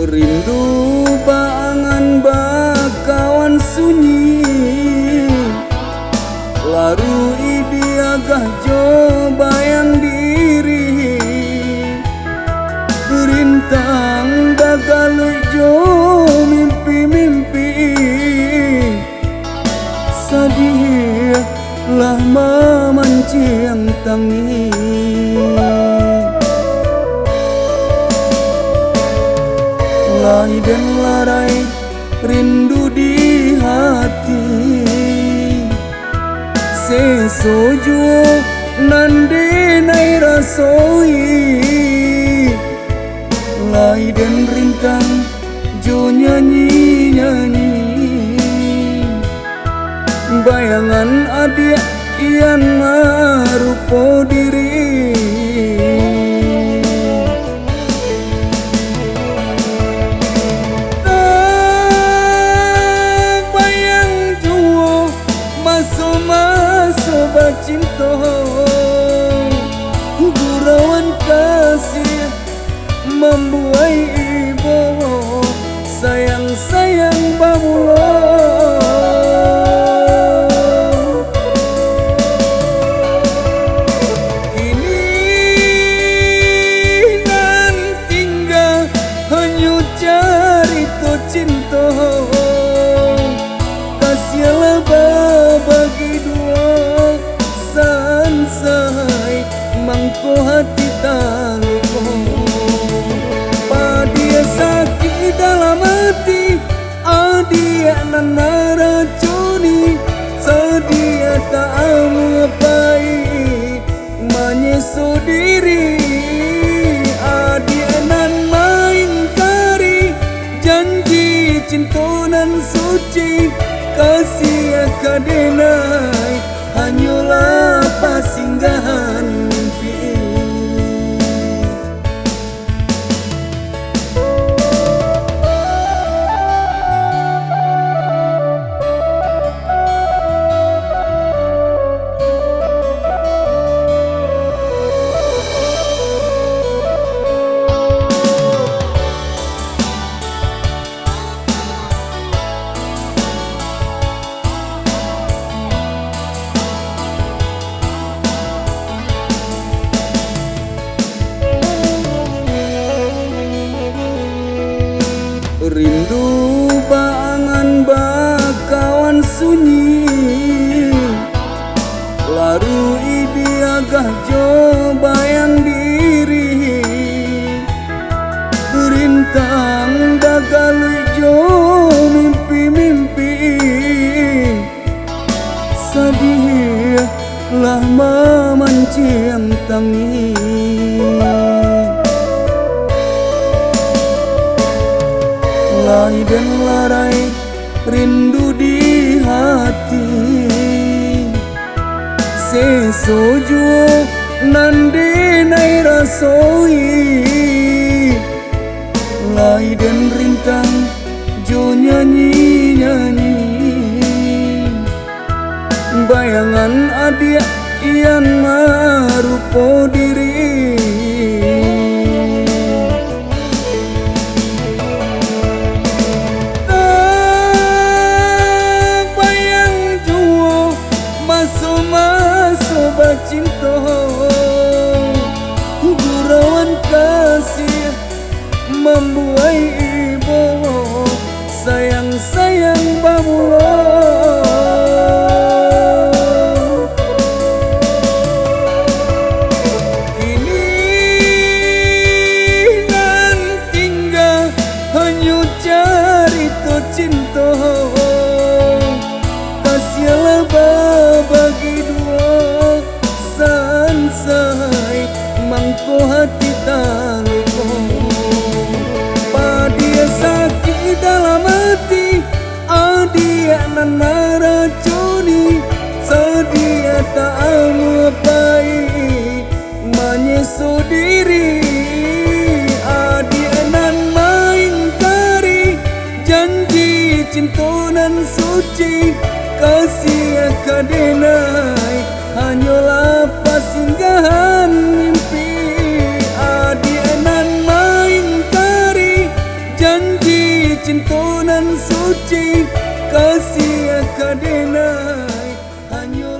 Rindu baangan bakawan sunyi, laru idiagah jo bayang diri, rintang dagalu jo mimpi-mimpi, sadih lah memancing tangi. Lai dan larai rindu di hati, sesojo nande nai rasoi. Lai dan rintang jo nyanyi-nyanyi, bayangan adik kian marupo diri. Cinta gurauan kasih membuai ibu sayang-sayang bamulo. Kini nan tinggal hanya cari to cinta, kasihlah bagi dua sansai mangko hati taluko. Padia sakit dalam hati, adia nana racuni, sedia tak amupai menyesu diri. Adia nan maingkari janji cintonan suci, kasih kadenai hanyalah pasinggahan mimpi. Rindu baangan bakawan sunyi, laru idiagah jo bayang diri, rintang dagalu jo mimpi-mimpi, sadih lah memancing tangi. Lai dan larai rindu di hati, sesojo nande nai rasoi. Lai dan rintang jo nyanyi-nyanyi, bayangan adik kian marupo diri. Cinta gurauan kasih membuai ibu sayang-sayang bamulo. Kini nan tinggal hanya cari to cinta, kasihlah bagi dua sansai mangko hati taluko. Padia sakit dalam hati, adia nana racuni, sedia tak amupai menyesu diri. Adia nan maingkari janji cintonan suci, kasih kadenai hanyalah pasinggahan mimpi. Adia nan maingkari janji suci kasih kadenai hanya